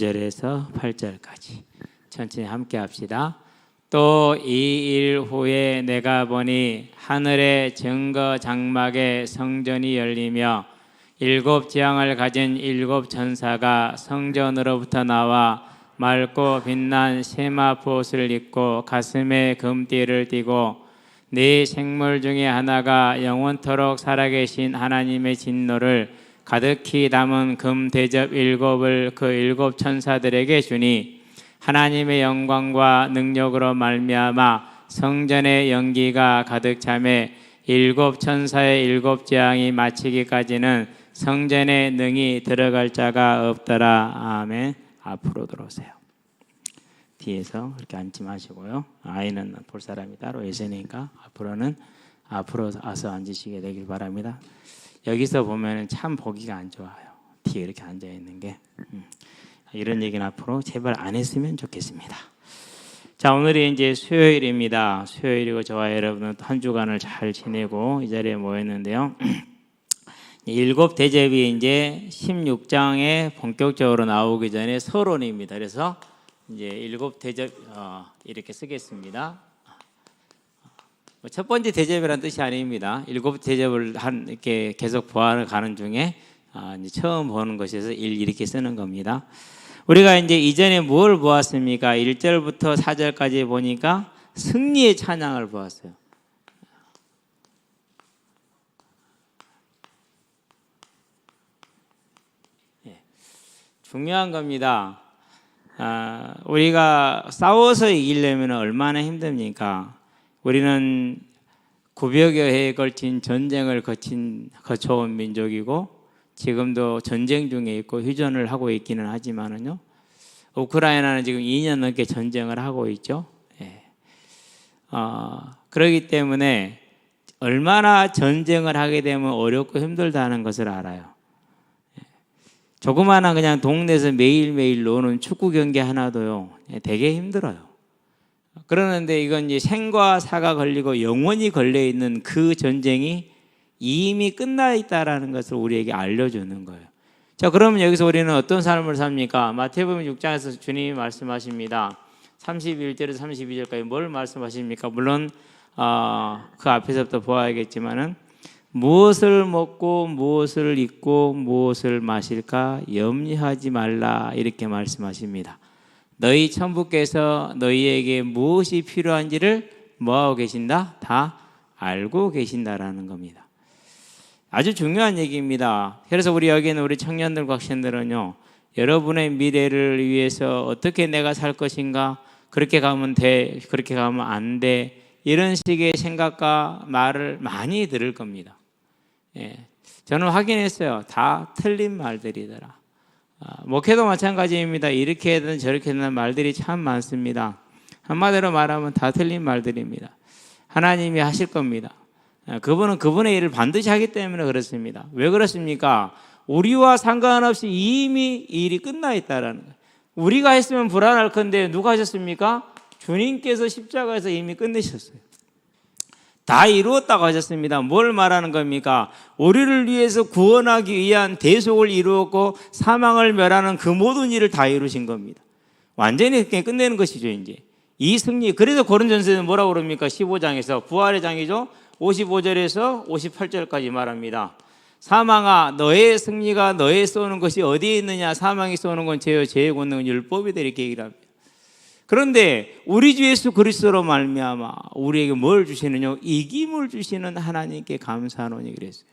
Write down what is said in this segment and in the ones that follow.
1절에서 8절까지 천천히 함께 합시다. 또 이 일 후에 내가 보니 하늘의 증거 장막에 성전이 열리며 7 지향을 가진 7 천사가 성전으로부터 나와 맑고 빛난 세마포 옷을 입고 가슴에 금띠를 띠고 네 생물 중에 하나가 영원토록 살아계신 하나님의 진노를 가득히 담은 금 대접 7을 그 7 천사들에게 주니 하나님의 영광과 능력으로 말미암아 성전의 연기가 가득 차매 7 천사의 7 재앙이 마치기까지는 성전에 능히 들어갈 자가 없더라. 아멘. 앞으로 들어오세요. 뒤에서 그렇게 앉지 마시고요. 아이는 볼 사람이 따로 있으니까 앞으로 와서 앉으시게 되길 바랍니다. 여기서 보면 참 보기가 안 좋아요. 뒤에 이렇게 앉아 있는 게. 이런 얘기는 앞으로 제발 안 했으면 좋겠습니다. 자, 오늘이 이제 수요일입니다. 수요일이고 저와 여러분은 한 주간을 잘 지내고 이 자리에 모였는데요. 7 대접이 이제 16장에 본격적으로 나오기 전에 서론입니다. 그래서 이제 7 대접 이렇게 쓰겠습니다. 첫 번째 대접이라는 뜻이 아닙니다. 7 대접을 이렇게 계속 보아를 가는 중에 이제 처음 보는 것에서 이렇게 쓰는 겁니다. 우리가 이제 이전에 뭘 보았습니까? 1절부터 4절까지 보니까 승리의 찬양을 보았어요. 중요한 겁니다. 우리가 싸워서 이기려면 얼마나 힘듭니까? 우리는 900여 해에 걸친 전쟁을 거쳐온 민족이고 지금도 전쟁 중에 있고 휴전을 하고 있기는 하지만은요. 우크라이나는 지금 2년 넘게 전쟁을 하고 있죠. 그렇기 때문에 얼마나 전쟁을 하게 되면 어렵고 힘들다는 것을 알아요. 조그마한 그냥 동네에서 매일매일 노는 축구 경기 하나도요, 되게 힘들어요. 그러는데 이건 이제 생과 사가 걸리고 영원히 걸려 있는 그 전쟁이 이미 끝나 있다라는 것을 우리에게 알려주는 거예요. 자, 그러면 여기서 우리는 어떤 삶을 삽니까? 마태복음 6장에서 주님이 말씀하십니다. 31절에서 32절까지 뭘 말씀하십니까? 물론 그 앞에서부터 보아야겠지만은 무엇을 먹고 무엇을 입고 무엇을 마실까 염려하지 말라 이렇게 말씀하십니다. 너희 천부께서 너희에게 무엇이 필요한지를 뭐하고 계신다? 다 알고 계신다라는 겁니다. 아주 중요한 얘기입니다. 그래서 우리 여기는 우리 청년들과 학생들은요, 여러분의 미래를 위해서 어떻게 내가 살 것인가, 그렇게 가면 돼, 그렇게 가면 안 돼, 이런 식의 생각과 말을 많이 들을 겁니다. 저는 확인했어요. 다 틀린 말들이더라. 목회도 마찬가지입니다. 이렇게 하든 저렇게 하는 말들이 참 많습니다. 한마디로 말하면 다 틀린 말들입니다. 하나님이 하실 겁니다. 그분은 그분의 일을 반드시 하기 때문에 그렇습니다. 왜 그렇습니까? 우리와 상관없이 이미 일이 끝나 있다라는 거예요. 우리가 했으면 불안할 건데 누가 하셨습니까? 주님께서 십자가에서 이미 끝내셨어요. 다 이루었다고 하셨습니다. 뭘 말하는 겁니까? 우리를 위해서 구원하기 위한 대속을 이루었고 사망을 멸하는 그 모든 일을 다 이루신 겁니다. 완전히 끝내는 것이죠. 이제 이 승리. 그래서 고린도전서는 뭐라고 그럽니까? 15장에서 부활의 장이죠. 55절에서 58절까지 말합니다. 사망아 너의 승리가 너의 쏘는 것이 어디에 있느냐? 사망이 쏘는 건 죄요, 죄의 권능은 율법이다 이렇게 얘기를 합니다. 그런데 우리 주 예수 그리스도로 말미암아 우리에게 뭘 주시느냐? 이김을 주시는 하나님께 감사하노니 그랬어요.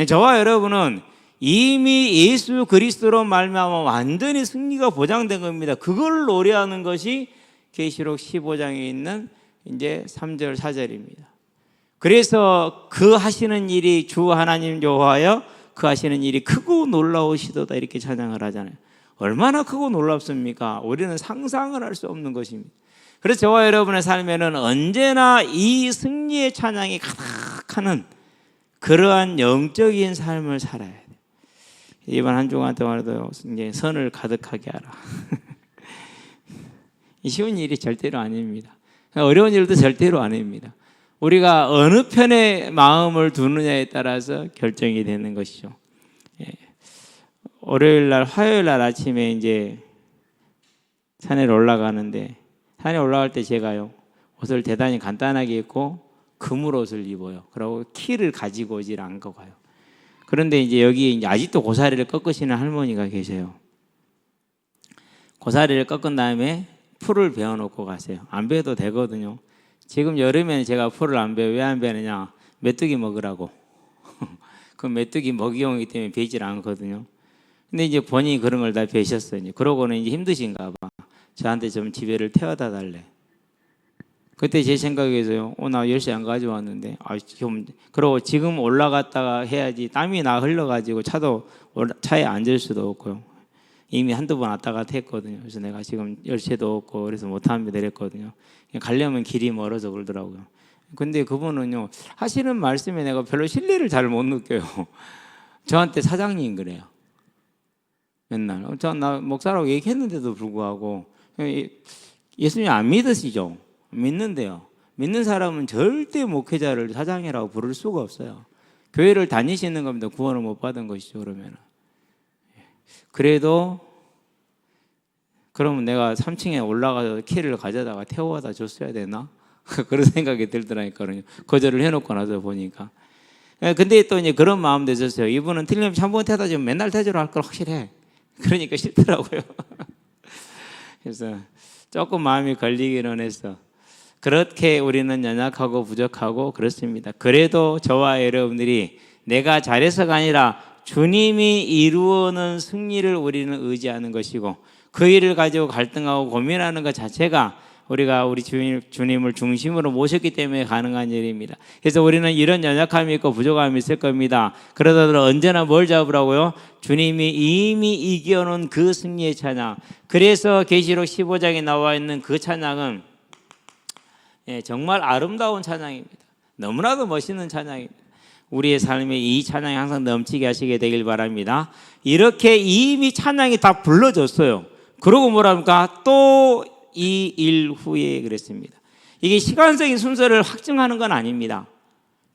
저와 여러분은 이미 예수 그리스도로 말미암아 완전히 승리가 보장된 겁니다. 그걸 노래하는 것이 계시록 15장에 있는 이제 3절 4절입니다. 그래서 그 하시는 일이 주 하나님 여호와여 그 하시는 일이 크고 놀라우시도다 이렇게 찬양을 하잖아요. 얼마나 크고 놀랍습니까? 우리는 상상을 할 수 없는 것입니다. 그래서 저와 여러분의 삶에는 언제나 이 승리의 찬양이 가득하는 그러한 영적인 삶을 살아야 돼요. 이번 한 주간 동안에도 이제 선을 가득하게 하라. 쉬운 일이 절대로 아닙니다. 어려운 일도 절대로 아닙니다. 우리가 어느 편에 마음을 두느냐에 따라서 결정이 되는 것이죠. 월요일 날, 화요일 날 아침에 이제 산에 올라가는데 산에 올라갈 때 제가요 옷을 대단히 간단하게 입고 그물 옷을 입어요. 그리고 키를 가지고 오질 않고 가요. 그런데 이제 여기 이제 아직도 고사리를 꺾으시는 할머니가 계세요. 고사리를 꺾은 다음에 풀을 베어놓고 가세요. 안 베어도 되거든요. 지금 여름에는 제가 풀을 안 베어. 왜 안 베느냐? 메뚜기 먹으라고. 그 메뚜기 먹이용이기 때문에 베질 않거든요. 근데 이제 본인이 그런 걸 다 베셨어요. 그러고는 이제 힘드신가 봐. 저한테 좀 집에를 태워다 달래. 그때 제 생각에서요. 나 열쇠 안 가져왔는데. 그러고 지금 올라갔다가 해야지. 땀이 나 흘러가지고 차에 앉을 수도 없고요. 이미 한두 번 왔다 갔다 했거든요. 그래서 내가 지금 열쇠도 없고 그래서 못합니다 이랬거든요. 가려면 길이 멀어서 그러더라고요. 근데 그분은요 하시는 말씀에 내가 별로 신뢰를 잘 못 느껴요. 저한테 사장님 그래요. 맨날 나 목사라고 얘기했는데도 불구하고 예수님 안 믿으시죠? 믿는데요. 믿는 사람은 절대 목회자를 사장이라고 부를 수가 없어요. 교회를 다니시는 겁니다. 구원을 못 받은 것이죠. 그러면 내가 3층에 올라가서 키를 가져다가 태워다 줬어야 되나? 그런 생각이 들더라니까요. 거절을 해놓고 나서 보니까. 근데 또 이제 그런 마음도 있었어요. 이분은 틀림없이 한 번 태워다 주면 맨날 태주로 할 걸 확실해. 그러니까 싫더라고요. 그래서 조금 마음이 걸리기는 했어. 그렇게 우리는 연약하고 부족하고 그렇습니다. 그래도 저와 여러분들이 내가 잘해서가 아니라 주님이 이루어놓은 승리를 우리는 의지하는 것이고 그 일을 가지고 갈등하고 고민하는 것 자체가 우리가 우리 주님을 중심으로 모셨기 때문에 가능한 일입니다. 그래서 우리는 이런 연약함이 있고 부족함이 있을 겁니다. 그러다가 언제나 뭘 잡으라고요? 주님이 이미 이겨놓은 그 승리의 찬양. 그래서 계시록 15장에 나와 있는 그 찬양은 정말 아름다운 찬양입니다. 너무나도 멋있는 찬양입니다. 우리의 삶에 이 찬양이 항상 넘치게 하시게 되길 바랍니다. 이렇게 이미 찬양이 다 불러졌어요. 그러고 뭐랍니까? 또 이 일 후에 그랬습니다. 이게 시간적인 순서를 확증하는 건 아닙니다.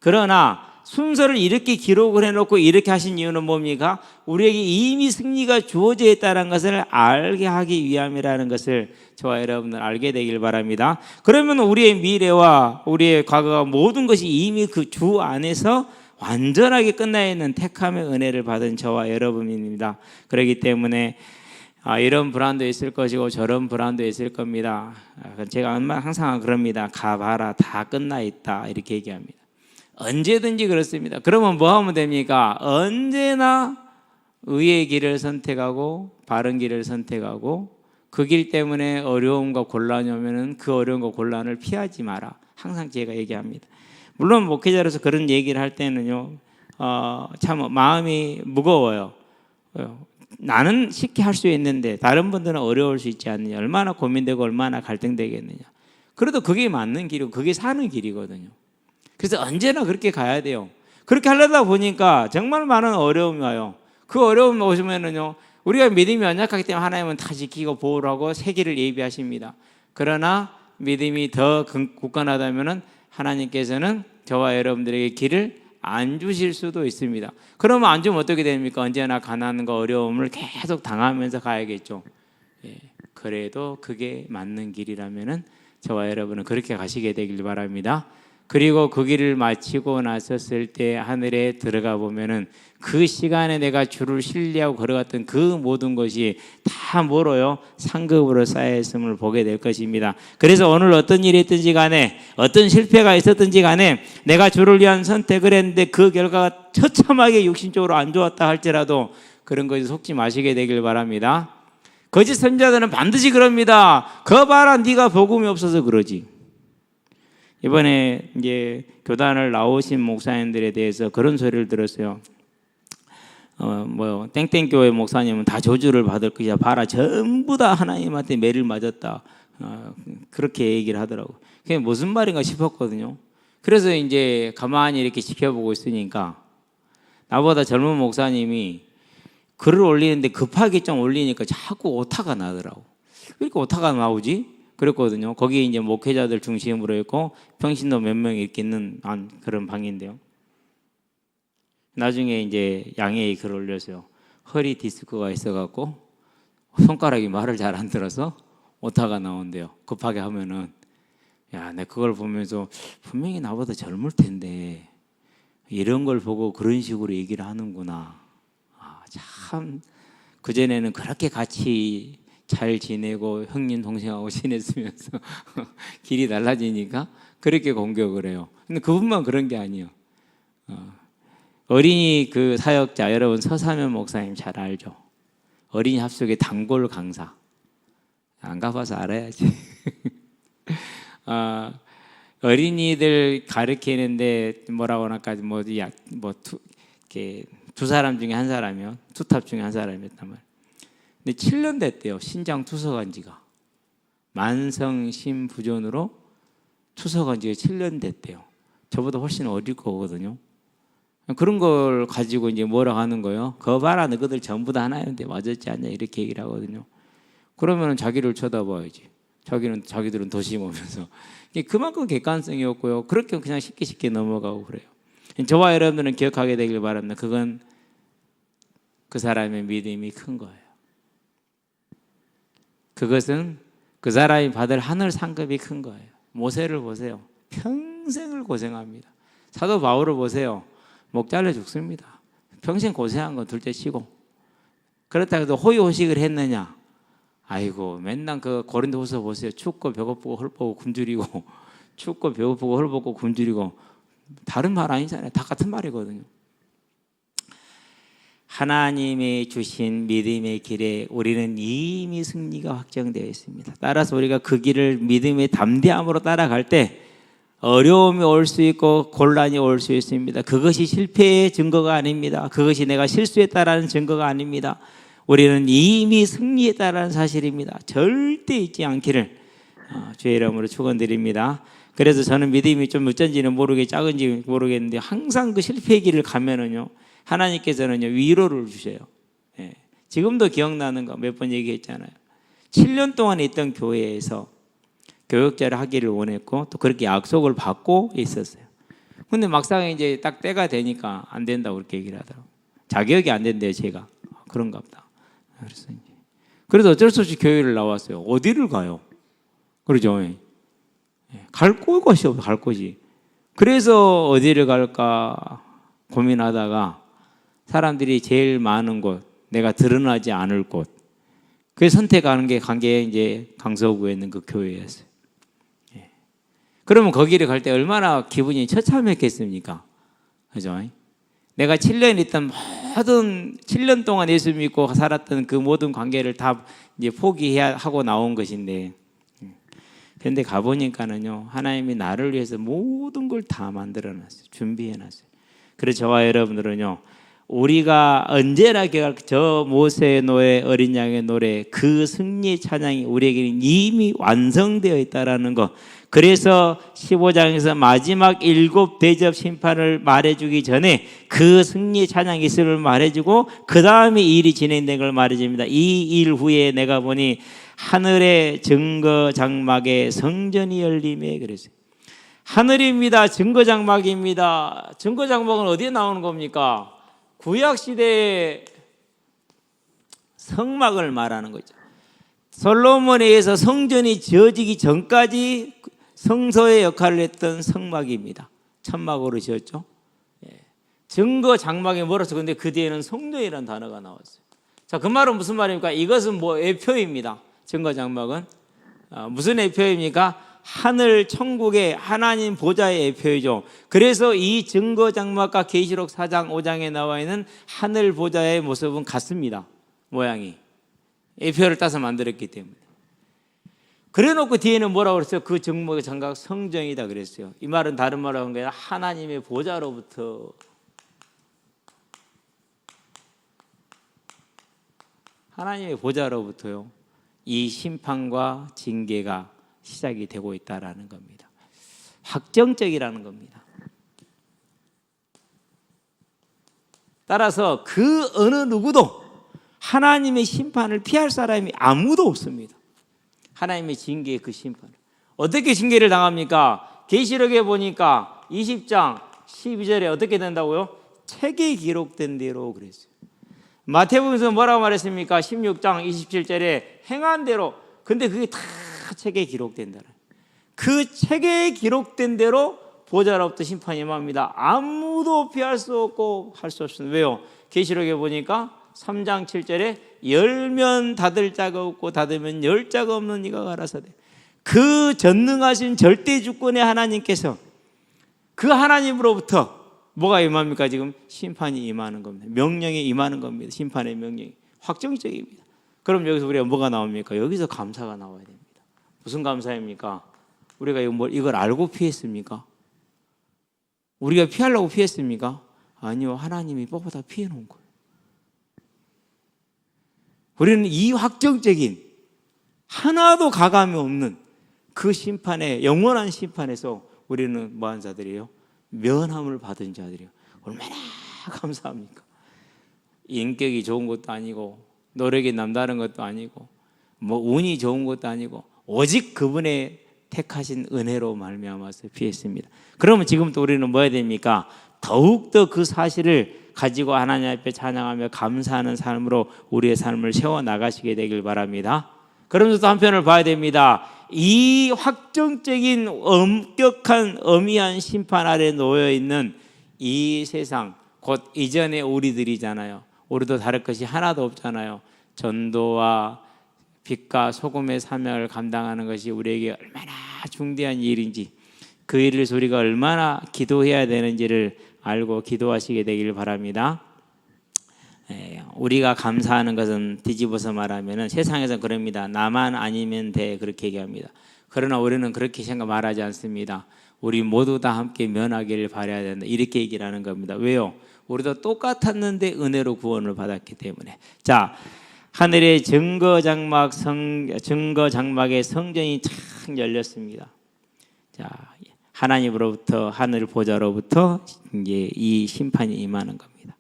그러나 순서를 이렇게 기록을 해놓고 이렇게 하신 이유는 뭡니까? 우리에게 이미 승리가 주어져 있다는 것을 알게 하기 위함이라는 것을 저와 여러분들 알게 되길 바랍니다. 그러면 우리의 미래와 우리의 과거가 모든 것이 이미 그 주 안에서 완전하게 끝나 있는 택함의 은혜를 받은 저와 여러분입니다. 그렇기 때문에 이런 불안도 있을 것이고 저런 불안도 있을 겁니다. 제가 항상 그럽니다. 가봐라, 다 끝나 있다 이렇게 얘기합니다. 언제든지 그렇습니다. 그러면 뭐 하면 됩니까? 언제나 의의 길을 선택하고 바른 길을 선택하고 그 길 때문에 어려움과 곤란이 오면은 그 어려움과 곤란을 피하지 마라. 항상 제가 얘기합니다. 물론 목회자로서 그런 얘기를 할 때는요, 참 마음이 무거워요. 나는 쉽게 할 수 있는데 다른 분들은 어려울 수 있지 않느냐. 얼마나 고민되고 얼마나 갈등되겠느냐. 그래도 그게 맞는 길이고 그게 사는 길이거든요. 그래서 언제나 그렇게 가야 돼요. 그렇게 하려다 보니까 정말 많은 어려움이 와요. 그 어려움 오시면은요, 우리가 믿음이 연약하기 때문에 하나님은 다 지키고 보호를 하고 새 길을 예비하십니다. 그러나 믿음이 더 굳건하다면은 하나님께서는 저와 여러분들에게 길을 안 주실 수도 있습니다. 그러면 안 주면 어떻게 됩니까? 언제나 가난과 어려움을 계속 당하면서 가야겠죠. 그래도 그게 맞는 길이라면은 저와 여러분은 그렇게 가시게 되길 바랍니다. 그리고 그 길을 마치고 나섰을 때 하늘에 들어가 보면은 그 시간에 내가 주를 신뢰하고 걸어갔던 그 모든 것이 다 뭐로요? 상급으로 쌓여있음을 보게 될 것입니다. 그래서 오늘 어떤 일이 있든지 간에 어떤 실패가 있었든지 간에 내가 주를 위한 선택을 했는데 그 결과가 처참하게 육신적으로 안 좋았다 할지라도 그런 것에 속지 마시게 되길 바랍니다. 거짓 선지자들은 반드시 그럽니다. 거 봐라, 네가 복음이 없어서 그러지. 이번에 이제 교단을 나오신 목사님들에 대해서 그런 소리를 들었어요. 땡땡교회 목사님은 다 저주를 받을 것이야. 봐라, 전부 다 하나님한테 매를 맞았다. 그렇게 얘기를 하더라고. 그게 무슨 말인가 싶었거든요. 그래서 이제 가만히 이렇게 지켜보고 있으니까 나보다 젊은 목사님이 글을 올리는데 급하게 좀 올리니까 자꾸 오타가 나더라고. 왜 이렇게 오타가 나오지? 그랬거든요. 거기에 이제 목회자들 중심으로 있고 평신도 몇 명 이렇게 있는 그런 방인데요. 나중에 이제 양해의 글을 올렸어요. 허리 디스크가 있어갖고 손가락이 말을 잘 안 들어서 오타가 나온대요. 급하게 하면은. 야, 내가 그걸 보면서 분명히 나보다 젊을 텐데 이런 걸 보고 그런 식으로 얘기를 하는구나. 아, 참 그전에는 그렇게 같이 잘 지내고 형님 동생하고 지냈으면서 길이 달라지니까 그렇게 공격을 해요. 근데 그분만 그런 게 아니에요. 어린이 그 사역자 여러분 서사면 목사님 잘 알죠? 어린이 합숙의 단골 강사. 안 가봐서 알아야지. 어린이들 가르치는데 뭐라고 할까 두 사람 중에 한 사람이요. 투탑 중에 한 사람이었단 말이에요. 근데 7년 됐대요. 신장 투석한 지가. 만성심부전으로 투석한 지가 7년 됐대요. 저보다 훨씬 어릴 거거든요. 그런 걸 가지고 이제 뭐라고 하는 거예요? 거 봐라, 너희들 전부 다 하나였는데 맞았지 않냐 이렇게 얘기를 하거든요. 그러면 자기를 쳐다봐야지. 자기들은 더 심으면서 그만큼 객관성이 없고요. 그렇게 그냥 쉽게 넘어가고 그래요. 저와 여러분들은 기억하게 되길 바랍니다. 그건 그 사람의 믿음이 큰 거예요. 그것은 그 사람이 받을 하늘 상급이 큰 거예요. 모세를 보세요. 평생을 고생합니다. 사도 바울을 보세요. 목 잘려 죽습니다. 평생 고생한 건 둘째 치고. 그렇다고 해도 호의호식을 했느냐? 아이고 맨날 그 고린도후서 보세요. 춥고 배고프고 헐벗고 굶주리고 춥고 배고프고 헐벗고 굶주리고 다른 말 아니잖아요. 다 같은 말이거든요. 하나님이 주신 믿음의 길에 우리는 이미 승리가 확정되어 있습니다. 따라서 우리가 그 길을 믿음의 담대함으로 따라갈 때 어려움이 올 수 있고 곤란이 올 수 있습니다. 그것이 실패의 증거가 아닙니다. 그것이 내가 실수했다라는 증거가 아닙니다. 우리는 이미 승리했다라는 사실입니다. 절대 잊지 않기를 주의 이름으로 축원드립니다. 그래서 저는 믿음이 좀 어쩐지는 작은지 모르겠는데 항상 그 실패의 길을 가면은요 하나님께서는요 위로를 주셔요. 예. 지금도 기억나는 거 몇 번 얘기했잖아요. 7년 동안 있던 교회에서 교역자를 하기를 원했고 또 그렇게 약속을 받고 있었어요. 근데 막상 이제 딱 때가 되니까 안 된다고 그렇게 얘기를 하더라고요. 자격이 안 된대요, 제가. 그런가 보다. 그래서 어쩔 수 없이 교회를 나왔어요. 어디를 가요? 그러죠. 갈 곳이 없어, 갈 곳이. 그래서 어디를 갈까 고민하다가 사람들이 제일 많은 곳, 내가 드러나지 않을 곳, 그 선택하는 게 이제 강서구에 있는 그 교회였어요. 그러면 거기를 갈 때 얼마나 기분이 처참했겠습니까? 그죠? 내가 7년 있던 모든 7년 동안 예수 믿고 살았던 그 모든 관계를 다 이제 포기하고 나온 것인데, 그런데 가보니까는요, 하나님이 나를 위해서 모든 걸 다 만들어놨어요. 준비해놨어요. 그래서 저와 여러분들은요, 우리가 언제나 기억할 저 모세의 노래, 어린 양의 노래, 그 승리의 찬양이 우리에게는 이미 완성되어 있다라는 것. 그래서 15장에서 마지막 7 대접 심판을 말해주기 전에 그 승리의 찬양이 있음을 말해주고 그 다음에 일이 진행된 걸 말해줍니다. 이 일 후에 내가 보니 하늘의 증거 장막에 성전이 열림에 그랬어요. 하늘입니다. 증거 장막입니다. 증거 장막은 어디에 나오는 겁니까? 구약시대의 성막을 말하는 거죠. 솔로몬에 의해서 성전이 지어지기 전까지 성소의 역할을 했던 성막입니다. 천막으로 지었죠. 증거 장막이 멀어서 근데 그 뒤에는 성전이라는 단어가 나왔어요. 자, 그 말은 무슨 말입니까? 이것은 예표입니다. 증거 장막은 무슨 예표입니까? 하늘 천국의 하나님 보좌의 예표이죠. 그래서 이 증거 장막과 계시록 4장 5장에 나와 있는 하늘 보좌의 모습은 같습니다. 모양이 예표를 따서 만들었기 때문에. 그래놓고 뒤에는 뭐라고 그랬어요? 그 증거 장막 성전이다 그랬어요. 이 말은 다른 말로 한 거예요. 하나님의 보좌로부터 하나님의 보좌로부터요 이 심판과 징계가 시작이 되고 있다라는 겁니다. 확정적이라는 겁니다. 따라서 그 어느 누구도 하나님의 심판을 피할 사람이 아무도 없습니다. 하나님의 징계의 그 심판. 어떻게 징계를 당합니까? 계시록에 보니까 20장 12절에 어떻게 된다고요? 책에 기록된 대로 그랬어요. 마태복음에서 뭐라고 말했습니까? 16장 27절에 행한 대로 근데 그게 다 책에 기록된다. 그 책에 기록된 대로 보좌로부터 심판이 임합니다. 아무도 피할 수 없고 할 수 없습니다. 왜요? 계시록에 보니까 3장 7절에 열면 닫을 자가 없고 닫으면 열 자가 없는 이가 가라사대. 그 전능하신 절대 주권의 하나님께서 그 하나님으로부터 뭐가 임합니까? 지금 심판이 임하는 겁니다. 명령이 임하는 겁니다. 심판의 명령이 확정적입니다. 그럼 여기서 우리가 뭐가 나옵니까? 여기서 감사가 나와야 됩니다. 무슨 감사입니까? 우리가 이걸 알고 피했습니까? 우리가 피하려고 피했습니까? 아니요, 하나님이 뻣뻣하다 피해 놓은 거예요. 우리는 이 확정적인 하나도 가감이 없는 그 심판에, 영원한 심판에서 우리는 뭐한 자들이에요? 면함을 받은 자들이에요. 얼마나 감사합니까? 인격이 좋은 것도 아니고 노력이 남다른 것도 아니고 뭐 운이 좋은 것도 아니고 오직 그분의 택하신 은혜로 말미암아서 피했습니다. 그러면 지금부터 우리는 뭐 해야 됩니까? 더욱더 그 사실을 가지고 하나님 앞에 찬양하며 감사하는 삶으로 우리의 삶을 세워나가시게 되길 바랍니다. 그러면서 또 한편을 봐야 됩니다. 이 확정적인 엄격한 엄의한 심판 아래 놓여있는 이 세상, 곧 이전의 우리들이잖아요. 우리도 다를 것이 하나도 없잖아요. 전도와 빛과 소금의 사명을 감당하는 것이 우리에게 얼마나 중대한 일인지, 그 일을 우리가 얼마나 기도해야 되는지를 알고 기도하시게 되길 바랍니다. 우리가 감사하는 것은 뒤집어서 말하면 세상에서는 그럽니다. 나만 아니면 돼, 그렇게 얘기합니다. 그러나 우리는 그렇게 생각 말하지 않습니다. 우리 모두 다 함께 면하기를 바라야 된다, 이렇게 얘기를 하는 겁니다. 왜요? 우리도 똑같았는데 은혜로 구원을 받았기 때문에. 자, 하늘의 증거장막의 성전이 탁 열렸습니다. 자, 하나님으로부터, 하늘 보좌로부터 이제 이 심판이 임하는 겁니다.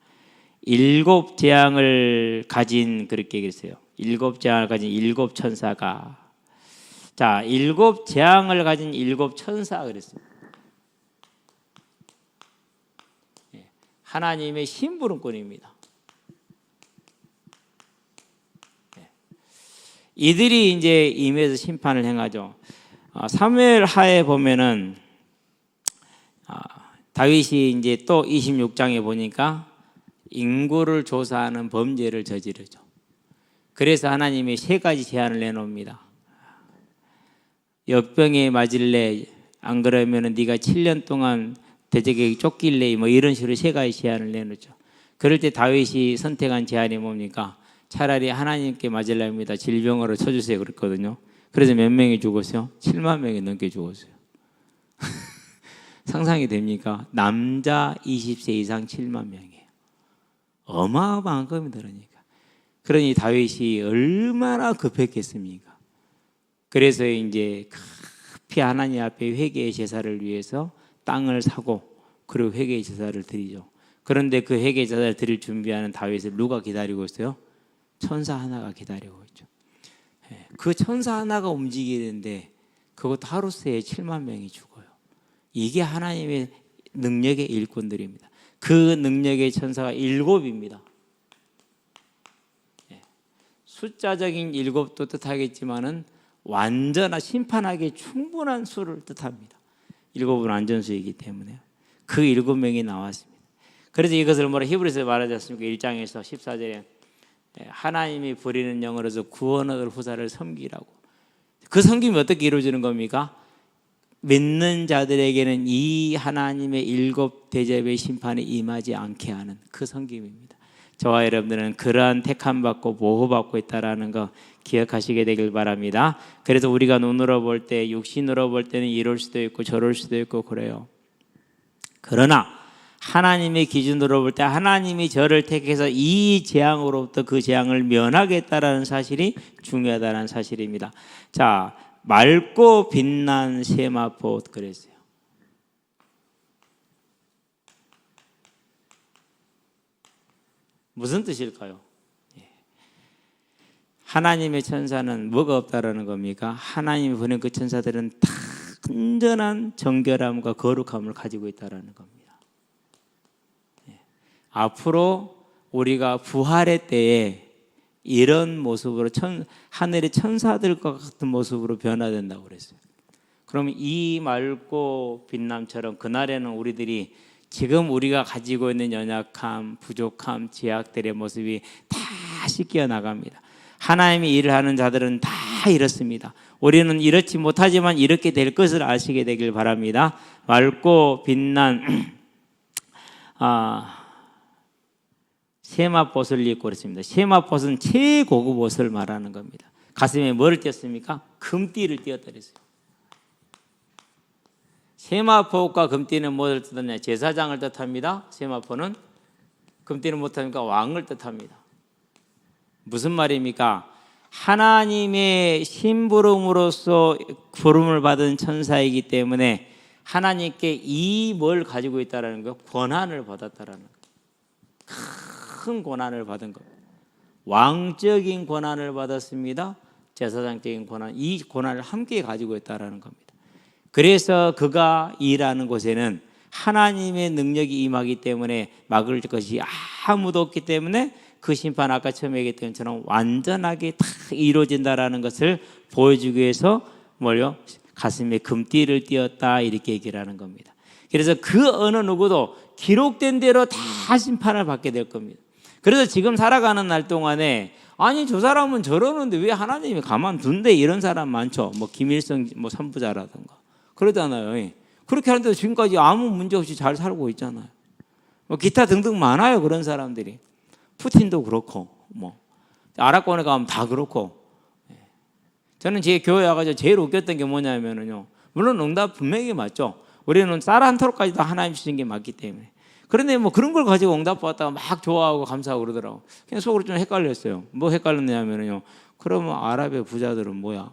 7 재앙을 가진, 그렇게 얘기했어요. 7 재앙을 가진 7 천사가, 자, 7 재앙을 가진 7 천사 그랬어요. 하나님의 심부름꾼입니다. 이들이 이제 임해서 심판을 행하죠. 사무엘 하에 보면은 다윗이 이제 또 26장에 보니까 인구를 조사하는 범죄를 저지르죠. 그래서 하나님이 3가지 제안을 내놓습니다. 역병에 맞을래? 안 그러면은 네가 7년 동안 대적에게 쫓길래? 뭐 이런 식으로 3가지 제안을 내놓죠. 그럴 때 다윗이 선택한 제안이 뭡니까? 차라리 하나님께 맞으려합니다. 질병으로 쳐주세요, 그랬거든요. 그래서 몇 명이 죽었어요? 7만 명이 넘게 죽었어요. 상상이 됩니까? 남자 20세 이상 7만 명이에요. 어마어마한 겁니다. 그러니 다윗이 얼마나 급했겠습니까? 그래서 이제 급히 하나님 앞에 회개의 제사를 위해서 땅을 사고, 그리고 회개의 제사를 드리죠. 그런데 그 회개의 제사를 드릴 준비하는 다윗을 누가 기다리고 있어요? 천사 하나가 기다리고 있죠. 그 천사 하나가 움직이는데 그것도 하루 새에 7만 명이 죽어요. 이게 하나님의 능력의 일꾼들입니다. 그 능력의 천사가 7입니다. 숫자적인 7도 뜻하겠지만은 완전한 심판하기에 충분한 수를 뜻합니다. 7은 완전수이기 때문에 그 7명이 나왔습니다. 그래서 이것을 뭐라 히브리서에 말하지 않습니까? 1장에서 14절에 하나님이 부리는 영으로서 구원 얻을 후사를 섬기라고. 그 섬김이 어떻게 이루어지는 겁니까? 믿는 자들에게는 이 하나님의 7 대접의 심판이 임하지 않게 하는 그 섬김입니다. 저와 여러분들은 그러한 택함받고 보호받고 있다는 거 기억하시게 되길 바랍니다. 그래서 우리가 눈으로 볼 때, 육신으로 볼 때는 이럴 수도 있고 저럴 수도 있고 그래요. 그러나 하나님의 기준으로 볼 때 하나님이 저를 택해서 이 재앙으로부터 그 재앙을 면하겠다라는 사실이 중요하다는 사실입니다. 자, 맑고 빛난 세마포 그랬어요. 무슨 뜻일까요? 하나님의 천사는 뭐가 없다라는 겁니까? 하나님이 보낸 그 천사들은 다 온전한 정결함과 거룩함을 가지고 있다라는 겁니다. 앞으로 우리가 부활의 때에 이런 모습으로 하늘의 천사들과 같은 모습으로 변화된다고 그랬어요. 그럼 이 맑고 빛남처럼 그날에는 우리들이 지금 우리가 가지고 있는 연약함, 부족함, 제약들의 모습이 다 씻겨 나갑니다. 하나님이 일을 하는 자들은 다 이렇습니다. 우리는 이렇지 못하지만 이렇게 될 것을 아시게 되길 바랍니다. 맑고 빛난 세마포옷을 입고 그렇습니다. 세마포옷은 최고급 옷을 말하는 겁니다. 가슴에 뭐를 띄었습니까? 금띠를 띄었다 그랬어요. 세마포옷과 금띠는 뭐를 뜻하냐? 제사장을 뜻합니다. 세마포는 금띠는 못합니까? 왕을 뜻합니다. 무슨 말입니까? 하나님의 심부름으로서 부름을 받은 천사이기 때문에 하나님께 이 뭘 가지고 있다라는 거, 권한을 받았다라는 거. 큰 권한을 받은 겁니다. 왕적인 권한을 받았습니다. 제사장적인 권한, 이 권한을 함께 가지고 있다라는 겁니다. 그래서 그가 일하는 곳에는 하나님의 능력이 임하기 때문에 막을 것이 아무도 없기 때문에 그 심판 아까 처음에 얘기했던 것처럼 완전하게 다 이루어진다라는 것을 보여주기 위해서 뭘요? 가슴에 금띠를 띄었다 이렇게 얘기를 하는 겁니다. 그래서 그 어느 누구도 기록된 대로 다 심판을 받게 될 겁니다. 그래서 지금 살아가는 날 동안에 아니 저 사람은 저러는데 왜 하나님이 가만둔대 이런 사람 많죠. 뭐 김일성 뭐 선부자라든가 그러잖아요. 그렇게 하는데 지금까지 아무 문제 없이 잘 살고 있잖아요. 뭐 기타 등등 많아요 그런 사람들이. 푸틴도 그렇고 뭐 아랍권에 가면 다 그렇고. 저는 제 교회 와가지고 제일 웃겼던 게 뭐냐면요. 물론 응답 분명히 맞죠. 우리는 쌀 한 토로까지도 하나님 주신 게 맞기 때문에. 그런데 뭐 그런 걸 가지고 응답 받다가 막 좋아하고 감사하고 그러더라고. 그냥 속으로 좀 헷갈렸어요. 뭐 헷갈렸냐면요. 그러면 아랍의 부자들은 뭐야?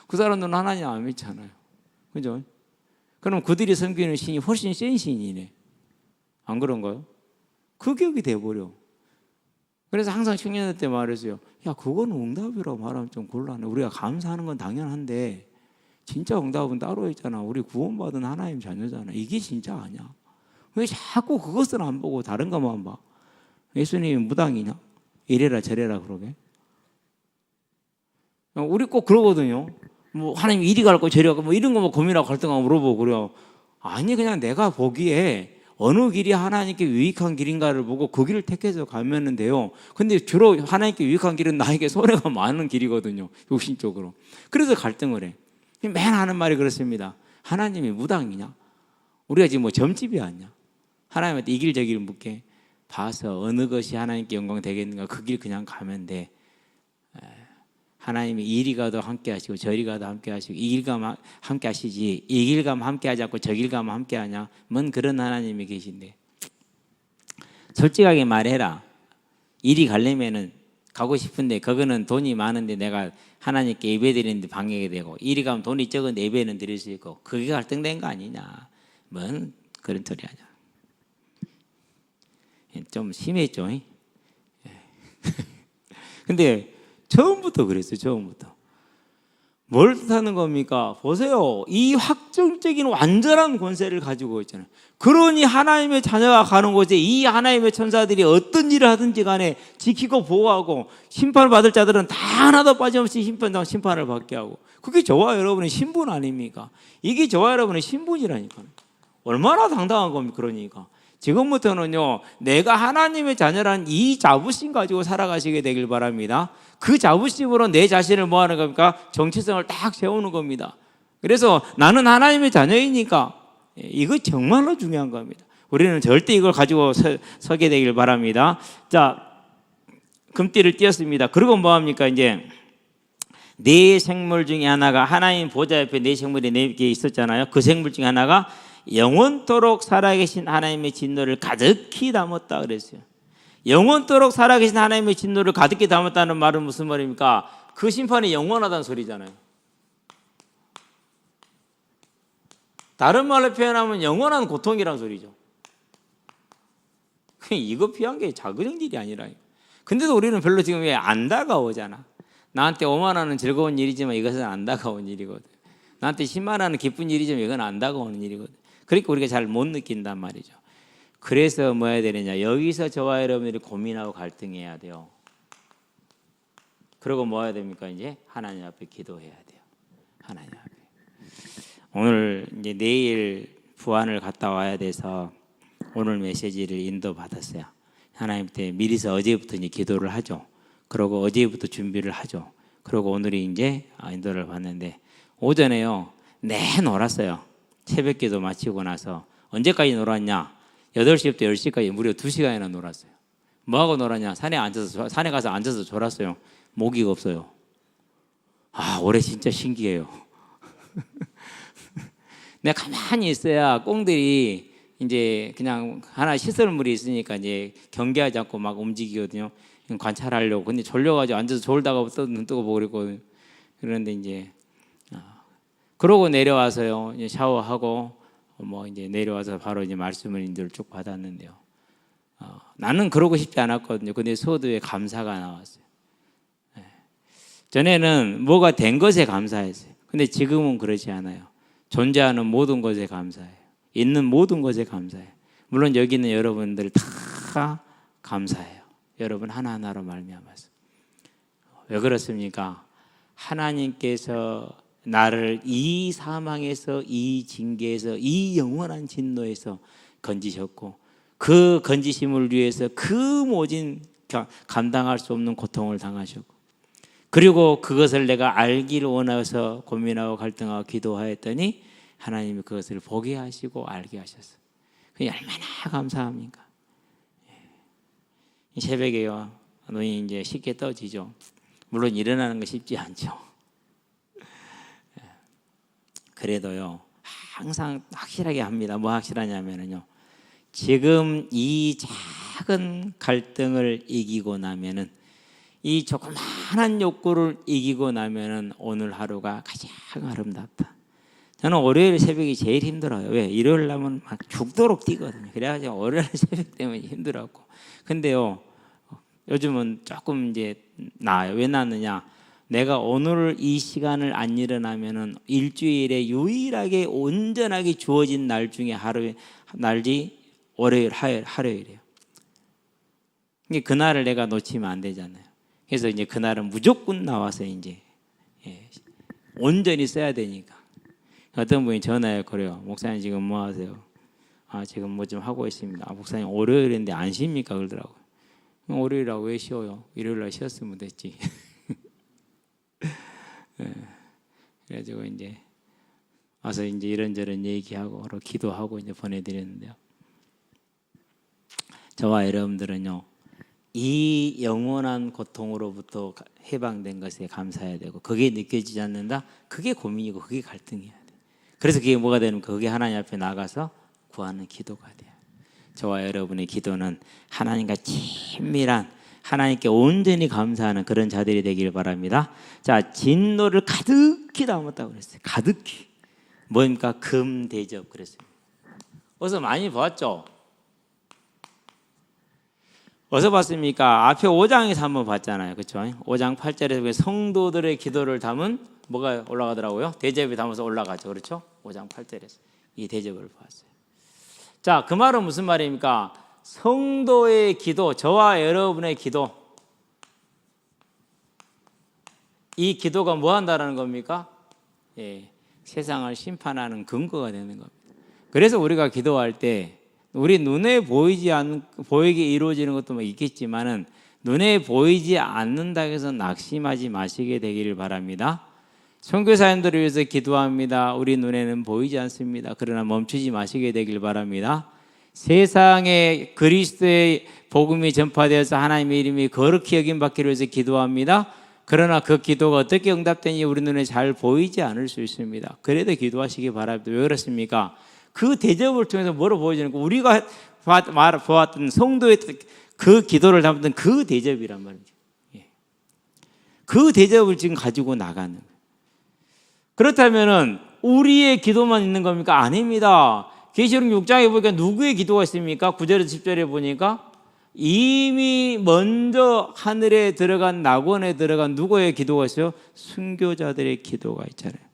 그 사람들은 하나님 안 믿잖아요. 그죠? 그럼 그들이 섬기는 신이 훨씬 센 신이네. 안 그런가요? 그 격이 돼버려. 그래서 항상 청년들 때 말했어요. 야, 그거는 응답이라고 말하면 좀 곤란해. 우리가 감사하는 건 당연한데 진짜 응답은 따로 있잖아. 우리 구원받은 하나님 자녀잖아. 이게 진짜 아니야. 왜 자꾸 그것을 안 보고 다른 것만 봐? 예수님이 무당이냐? 이래라 저래라 그러게. 우리 꼭 그러거든요. 뭐 하나님 이리 갈 거 저리 갈 거 뭐 이런 거 뭐 고민하고 갈등하고 물어보고 그래요. 아니 그냥 내가 보기에 어느 길이 하나님께 유익한 길인가를 보고 그 길을 택해서 가면 돼요. 근데 주로 하나님께 유익한 길은 나에게 손해가 많은 길이거든요. 육신적으로. 그래서 갈등을 해. 맨 하는 말이 그렇습니다. 하나님이 무당이냐? 우리가 지금 뭐 점집이 아니냐? 하나님한테 이 길 저 길 묻게 봐서 어느 것이 하나님께 영광 되겠는가 그 길 그냥 가면 돼. 하나님이 이리 가도 함께 하시고 저리 가도 함께 하시고 이 길 가면 함께 하시지 이 길 가면 함께 하지 않고 저 길 가면 함께 하냐? 뭔 그런 하나님이 계신데 솔직하게 말해라. 이리 가려면은 가고 싶은데 그거는 돈이 많은데 내가 하나님께 예배드리는데 방해가 되고 이리 가면 돈이 적은데 예배는 드릴 수 있고 그게 갈등된 거 아니냐? 뭔 그런 소리 하냐? 좀 심했죠. 근데 처음부터 그랬어요. 처음부터. 뭘 뜻하는 겁니까? 보세요. 이 확정적인 완전한 권세를 가지고 있잖아요. 그러니 하나님의 자녀가 가는 곳에 이 하나님의 천사들이 어떤 일을 하든지 간에 지키고 보호하고 심판을 받을 자들은 다 하나도 빠짐없이 심판을 받게 하고 그게 저와 여러분의 신분 아닙니까? 이게 저와 여러분의 신분이라니까요. 얼마나 당당한 겁니까? 그러니까. 지금부터는요, 내가 하나님의 자녀라는 이 자부심 가지고 살아가시게 되길 바랍니다. 그 자부심으로 내 자신을 뭐 하는 겁니까? 정체성을 딱 세우는 겁니다. 그래서 나는 하나님의 자녀이니까 이거 정말로 중요한 겁니다. 우리는 절대 이걸 가지고 서게 되길 바랍니다. 자, 금띠를 띄었습니다. 그리고 뭐 합니까? 이제 네 생물 중에 하나가 하나님 보좌 옆에 네 생물이 네 개 있었잖아요. 그 생물 중에 하나가 영원토록 살아계신 하나님의 진노를 가득히 담았다 그랬어요. 영원토록 살아계신 하나님의 진노를 가득히 담았다는 말은 무슨 말입니까? 그 심판이 영원하다는 소리잖아요. 다른 말로 표현하면 영원한 고통이라는 소리죠. 이거 피한 게 작은 일이 아니라. 근데도 우리는 별로 지금 왜 안 다가오잖아. 나한테 5만 원은 즐거운 일이지만 이것은 안 다가온 일이거든. 나한테 10만 원은 기쁜 일이지만 이건 안 다가오는 일이거든. 그러니까 우리가 잘 못 느낀단 말이죠. 그래서 뭐 해야 되느냐? 여기서 저와 여러분들이 고민하고 갈등해야 돼요. 그리고 뭐 해야 됩니까? 이제 하나님 앞에 기도해야 돼요. 하나님 앞에. 오늘 이제 내일 부안을 갔다 와야 돼서 오늘 메시지를 인도받았어요. 하나님께 미리서 어제부터 이제 기도를 하죠. 그리고 어제부터 준비를 하죠. 그리고 오늘이 이제 인도를 받는데 오전에요. 놀았어요. 새벽 기도 마치고 나서 언제까지 놀았냐? 8시부터 10시까지 무려 2시간이나 놀았어요. 뭐하고 놀았냐? 산에 가서 앉아서 졸았어요. 모기가 없어요. 올해 진짜 신기해요. 내가 가만히 있어야 꽁들이 이제 그냥 하나 시설물이 있으니까 이제 경계하지 않고 막 움직이거든요. 관찰하려고. 근데 졸려가지고 앉아서 졸다가 또 눈 뜨고 보고 그랬거든요. 그런데 이제 그러고 내려와서요. 이제 샤워하고 뭐 이제 내려와서 바로 이제 말씀을 인도를 쭉 받았는데요. 나는 그러고 싶지 않았거든요. 근데 소도에 감사가 나왔어요. 전에는 뭐가 된 것에 감사했어요. 근데 지금은 그렇지 않아요. 존재하는 모든 것에 감사해요. 있는 모든 것에 감사해요. 물론 여기 있는 여러분들 다 감사해요. 여러분 하나하나로 말미암아서. 왜 그렇습니까? 하나님께서 나를 이 사망에서, 이 징계에서, 이 영원한 진노에서 건지셨고 그 건지심을 위해서 그 모진 감당할 수 없는 고통을 당하셨고 그리고 그것을 내가 알기를 원해서 고민하고 갈등하고 기도하였더니 하나님이 그것을 보게 하시고 알게 하셨어요. 그게 얼마나 감사합니까? 이 새벽에요. 눈이 이제 쉽게 떠지죠. 물론 일어나는 거 쉽지 않죠. 그래도요. 항상 확실하게 합니다. 뭐 확실하냐면요. 지금 이 작은 갈등을 이기고 나면은 이 조그마한 욕구를 이기고 나면은 오늘 하루가 가장 아름답다. 저는 월요일 새벽이 제일 힘들어요. 왜? 일요일 나면 막 죽도록 뛰거든요. 그래가지고 월요일 새벽 때문에 힘들었고. 근데요, 요즘은 조금 이제 나아요. 왜 나느냐? 내가 오늘 이 시간을 안 일어나면은 일주일에 유일하게 온전하게 주어진 날 중에 날이 월요일, 화요일이에요. 그날을 내가 놓치면 안 되잖아요. 그래서 이제 그날은 무조건 나와서 이제 온전히 써야 되니까. 어떤 분이 전화해 그래요. 목사님 지금 뭐 하세요? 지금 뭐 좀 하고 있습니다. 목사님 월요일인데 안 쉽니까? 그러더라고요. 월요일이라고 왜 쉬어요? 일요일날 쉬었으면 됐지. 그래가지고 이제 와서 이제 이런저런 얘기하고 기도하고 이제 보내드렸는데요. 저와 여러분들은요. 이 영원한 고통으로부터 해방된 것에 감사해야 되고 그게 느껴지지 않는다? 그게 고민이고 그게 갈등이어야 돼. 그래서 그게 뭐가 되는가? 그게 하나님 앞에 나가서 구하는 기도가 돼요. 저와 여러분의 기도는 하나님과 친밀한 하나님께 온전히 감사하는 그런 자들이 되길 바랍니다. 자, 진노를 가득히 담았다고 그랬어요. 가득히. 뭡니까? 금대접 그랬습니다. 어서 많이 봤죠? 어디서 봤습니까? 앞에 5장에서 한번 봤잖아요. 그렇죠? 5장 8절에서 성도들의 기도를 담은 뭐가 올라가더라고요? 대접이 담아서 올라가죠. 그렇죠? 5장 8절에서 이 대접을 보았어요. 자, 그 말은 무슨 말입니까? 성도의 기도, 저와 여러분의 기도, 이 기도가 뭐 한다는 겁니까? 세상을 심판하는 근거가 되는 겁니다. 그래서 우리가 기도할 때 우리 눈에 보이게 이루어지는 것도 뭐 있겠지만은 눈에 보이지 않는다고 해서 낙심하지 마시게 되기를 바랍니다. 선교사님들을 위해서 기도합니다. 우리 눈에는 보이지 않습니다. 그러나 멈추지 마시게 되길 바랍니다. 세상에 그리스도의 복음이 전파되어서 하나님의 이름이 거룩히 여김받기를 위해서 기도합니다. 그러나 그 기도가 어떻게 응답되니 우리 눈에 잘 보이지 않을 수 있습니다. 그래도 기도하시기 바랍니다. 왜 그렇습니까? 그 대접을 통해서 뭐로 보여지는 거? 우리가 보았던 성도의 그 기도를 담았던 그 대접이란 말이죠. 그 대접을 지금 가지고 나가는 거예요. 그렇다면은 우리의 기도만 있는 겁니까? 아닙니다. 계시록 6장에 보니까 누구의 기도가 있습니까? 9절에서 10절에 보니까 이미 먼저 하늘에 들어간 낙원에 들어간 누구의 기도가 있어요? 순교자들의 기도가 있잖아요.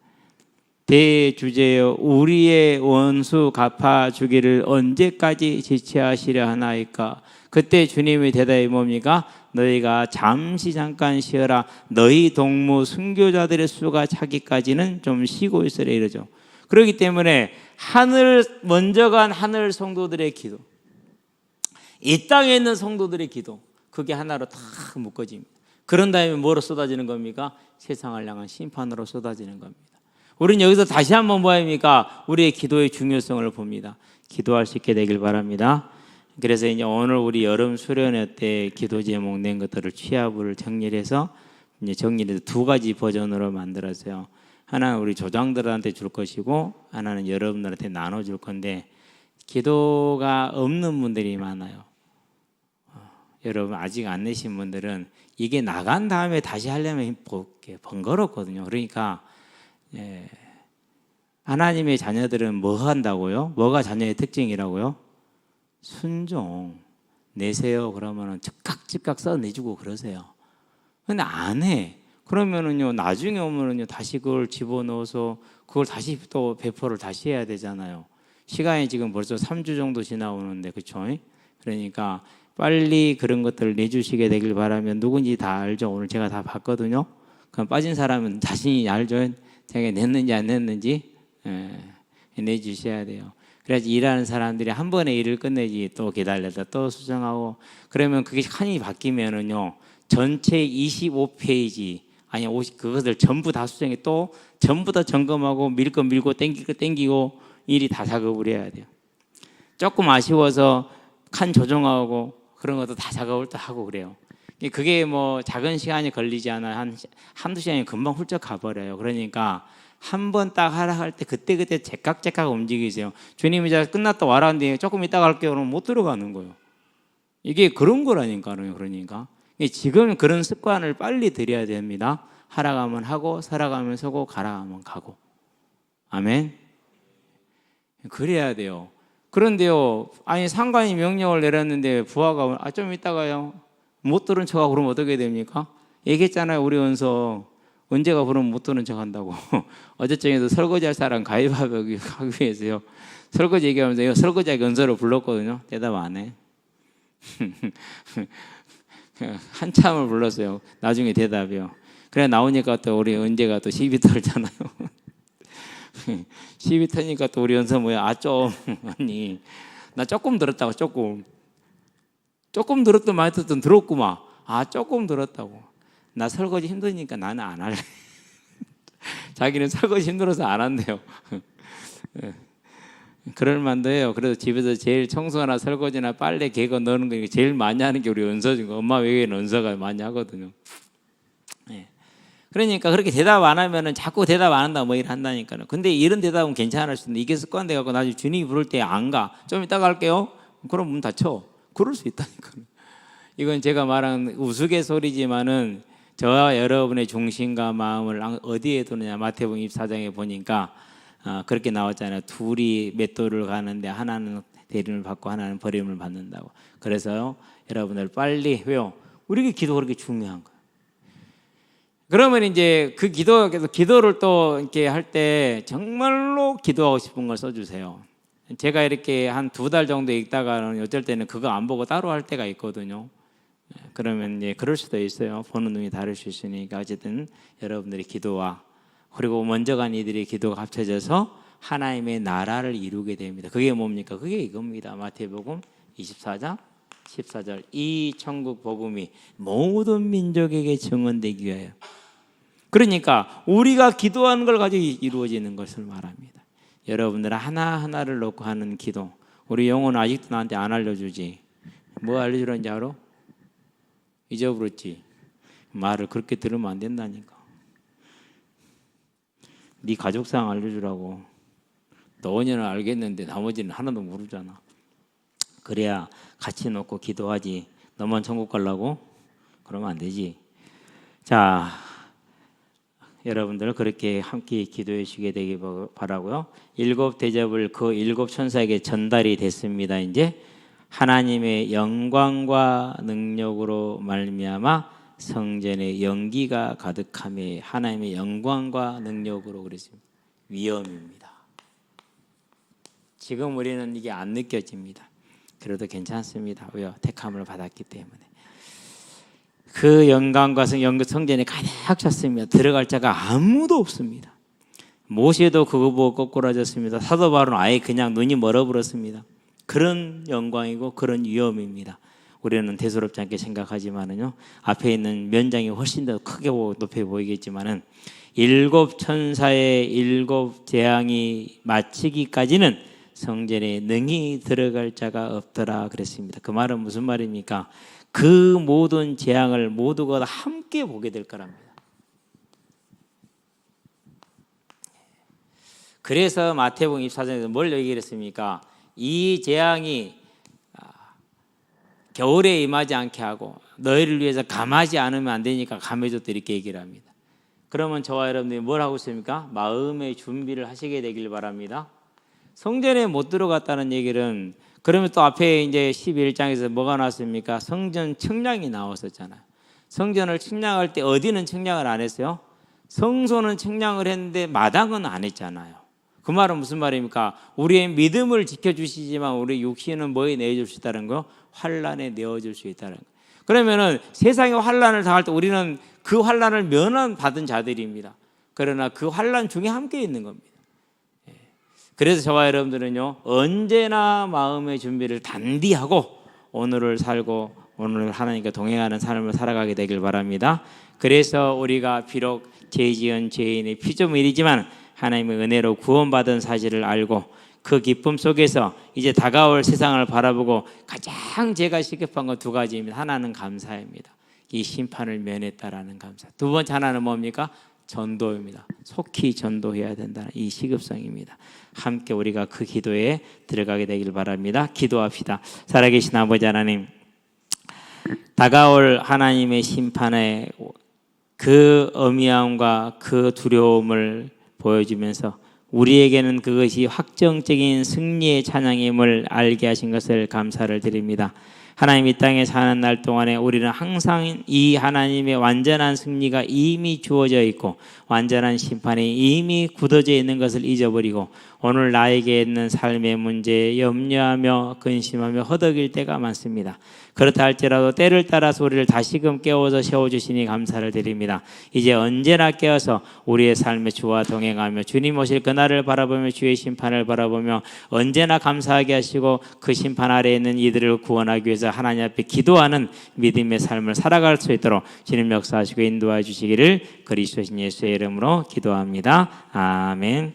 대주제여 우리의 원수 갚아주기를 언제까지 지체하시려 하나이까? 그때 주님의 대답이 뭡니까? 너희가 잠깐 쉬어라. 너희 동무 순교자들의 수가 차기까지는 좀 쉬고 있으라 이러죠. 그렇기 때문에 먼저 간 하늘 성도들의 기도, 이 땅에 있는 성도들의 기도, 그게 하나로 다 묶어집니다. 그런 다음에 뭐로 쏟아지는 겁니까? 세상을 향한 심판으로 쏟아지는 겁니다. 우리는 여기서 다시 한번 뭐합니까? 우리의 기도의 중요성을 봅니다. 기도할 수 있게 되길 바랍니다. 그래서 이제 오늘 우리 여름 수련회 때 기도 제목 낸 것들을 취합을 정리해서 이제 정리해서 두 가지 버전으로 만들었어요. 하나는 우리 조장들한테 줄 것이고 하나는 여러분들한테 나눠줄 건데, 기도가 없는 분들이 많아요. 여러분 아직 안 내신 분들은 이게 나간 다음에 다시 하려면 번거롭거든요. 그러니까 하나님의 자녀들은 뭐 한다고요? 뭐가 자녀의 특징이라고요? 순종. 내세요. 그러면은 즉각 써내주고 그러세요. 근데 안 해. 그러면은요, 나중에 오면은요, 다시 그걸 집어넣어서 그걸 다시 또 배포를 다시 해야 되잖아요. 시간이 지금 벌써 3주 정도 지나오는데, 그쵸? 그러니까 빨리 그런 것들을 내주시게 되길 바라면, 누군지 다 알죠? 오늘 제가 다 봤거든요. 그럼 빠진 사람은 자신이 알죠? 제가 냈는지 안 냈는지 내주셔야 돼요. 그래야지 일하는 사람들이 한 번에 일을 끝내지 또 기다렸다 또 수정하고, 그러면 그게 칸이 바뀌면은요, 전체 25페이지 아니 50, 그것을 전부 다 수정해 또 전부 다 점검하고 밀 거 밀고 땡길 거 땡기고 일이 다 작업을 해야 돼요. 조금 아쉬워서 칸 조정하고 그런 것도 다 작업을 또 하고 그래요. 그게 뭐 작은 시간이 걸리지 않아요. 한두 시간이 금방 훌쩍 가버려요. 그러니까 한 번 딱 하라 할 때 그때 제깍제깍 움직이세요. 주님이 이제 끝났다 와라는데 조금 이따가 할게요. 그러면 못 들어가는 거예요. 이게 그런 거라니까요. 그러니까 지금 그런 습관을 빨리 들여야 됩니다. 하라 가면 하고, 서라 가면 서고, 가라 하면 가고. 아멘. 그래야 돼요. 그런데요, 아니 상관이 명령을 내렸는데 부하가 좀 이따가요 못 들은 척하고 그러면 어떻게 됩니까? 얘기했잖아요. 우리 원서 언제가 그러면 못 들은 척 한다고. 어제쯤에도 설거지할 사람 가위바위보 하기 위해서요, 설거지 얘기하면서 설거지하기 원서를 불렀거든요. 대답 안 해. 한참을 불렀어요. 나중에 대답이요. 그래 나오니까 또 우리 은재가 또 시비 털잖아요. 시비 터니까 또 우리 연서 뭐야? 좀 아니 나 조금 들었다고. 조금 들었던 많이 듣던 들었구만. 조금 들었다고. 나 설거지 힘드니까 나는 안 할래. 자기는 설거지 힘들어서 안 한대요. 그럴 만도 해요. 그래서 집에서 제일 청소나 설거지나 빨래 개거 넣는 거 제일 많이 하는 게 우리 은서인 거. 엄마 외에는 은서가 많이 하거든요. 그러니까 그렇게 대답 안 하면은 자꾸 대답 안 한다 뭐 이래 한다니까요. 근데 이런 대답은 괜찮을 수 있는데 이게 습관돼 갖고 나중에 주님이 부를 때 안 가. 좀 이따 갈게요. 그럼 문 닫혀. 그럴 수 있다니까요. 이건 제가 말한 우스갯소리지만은 저와 여러분의 중심과 마음을 어디에 두느냐. 마태복음 24장에 보니까 그렇게 나왔잖아요. 둘이 맷돌을 가는데 하나는 대림을 받고 하나는 버림을 받는다고. 그래서요, 여러분들 빨리 왜요? 우리에게 기도가 그렇게 중요한 거예요. 그러면 이제 그 기도를 또 이렇게 할 때 정말로 기도하고 싶은 걸 써주세요. 제가 이렇게 한 2달 정도 읽다가는 어쩔 때는 그거 안 보고 따로 할 때가 있거든요. 그러면 이제 그럴 수도 있어요. 보는 눈이 다를 수 있으니까. 어쨌든 여러분들의 기도와 그리고 먼저 간 이들의 기도가 합쳐져서 하나님의 나라를 이루게 됩니다. 그게 뭡니까? 그게 이겁니다. 마태복음 24장 14절. 이 천국 복음이 모든 민족에게 증언되기 위하여. 그러니까 우리가 기도하는 걸 가지고 이루어지는 것을 말합니다. 여러분들 하나하나를 놓고 하는 기도. 우리 영혼은 아직도 나한테 안 알려주지. 뭐 알려주는지 알아? 잊어버렸지. 말을 그렇게 들으면 안 된다니까. 네 가족상 알려주라고. 너희는 알겠는데 나머지는 하나도 모르잖아. 그래야 같이 놓고 기도하지. 너만 천국 가려고? 그러면 안 되지. 자, 여러분들 그렇게 함께 기도해 주시게 되기 바라고요. 7 대접을 그 7 천사에게 전달이 됐습니다. 이제 하나님의 영광과 능력으로 말미암아 성전에 연기가 가득함에, 하나님의 영광과 능력으로 그랬습니다. 위엄입니다. 지금 우리는 이게 안 느껴집니다. 그래도 괜찮습니다. 왜요? 택함을 받았기 때문에. 그 영광과 성전이 가득 찼습니다. 들어갈 자가 아무도 없습니다. 모세도 그거 보고 꼬꾸라졌습니다. 사도 바울은 아예 그냥 눈이 멀어버렸습니다. 그런 영광이고 그런 위엄입니다. 우리는 대수롭지 않게 생각하지만은요, 앞에 있는 면장이 훨씬 더 크게 높이 보이겠지만은 7 천사의 7 재앙이 마치기까지는 성전에 능히 들어갈 자가 없더라 그랬습니다. 그 말은 무슨 말입니까? 그 모든 재앙을 모두가 다 함께 보게 될 거랍니다. 그래서 마태복음 24장에서 뭘 얘기를 했습니까? 이 재앙이 겨울에 임하지 않게 하고 너희를 위해서 감하지 않으면 안 되니까 감해줬다 이렇게 얘기를 합니다. 그러면 저와 여러분들이 뭘 하고 있습니까? 마음의 준비를 하시게 되길 바랍니다. 성전에 못 들어갔다는 얘기는, 그러면 또 앞에 이제 11장에서 뭐가 나왔습니까? 성전 측량이 나왔었잖아요. 성전을 측량할 때 어디는 측량을 안 했어요? 성소는 측량을 했는데 마당은 안 했잖아요. 그 말은 무슨 말입니까? 우리의 믿음을 지켜주시지만 우리 육신은 뭐에 내어줄 수 있다는 거? 환란에 내어줄 수 있다는 거. 그러면은 세상의 환란을 당할 때 우리는 그 환란을 면허받은 자들입니다. 그러나 그 환란 중에 함께 있는 겁니다. 그래서 저와 여러분들은요, 언제나 마음의 준비를 단디하고 오늘을 살고 오늘 하나님과 동행하는 삶을 살아가게 되길 바랍니다. 그래서 우리가 비록 죄 지은 죄인의 피조물이지만 하나님의 은혜로 구원받은 사실을 알고 그 기쁨 속에서 이제 다가올 세상을 바라보고 가장 제가 시급한 건 2가지입니다. 하나는 감사입니다. 이 심판을 면했다라는 감사. 2번째 하나는 뭡니까? 전도입니다. 속히 전도해야 된다는 이 시급성입니다. 함께 우리가 그 기도에 들어가게 되길 바랍니다. 기도합시다. 살아계신 아버지 하나님, 다가올 하나님의 심판의 그 엄미함과 그 두려움을 보여주면서 우리에게는 그것이 확정적인 승리의 찬양임을 알게 하신 것을 감사를 드립니다. 하나님, 이 땅에 사는 날 동안에 우리는 항상 이 하나님의 완전한 승리가 이미 주어져 있고 완전한 심판이 이미 굳어져 있는 것을 잊어버리고 오늘 나에게 있는 삶의 문제에 염려하며 근심하며 허덕일 때가 많습니다. 그렇다 할지라도 때를 따라서 우리를 다시금 깨워서 세워주시니 감사를 드립니다. 이제 언제나 깨어서 우리의 삶의 주와 동행하며 주님 오실 그날을 바라보며 주의 심판을 바라보며 언제나 감사하게 하시고 그 심판 아래에 있는 이들을 구원하기 위해서 하나님 앞에 기도하는 믿음의 삶을 살아갈 수 있도록 주님 역사하시고 인도해 주시기를 그리스도 예수의 이름으로 기도합니다. 아멘.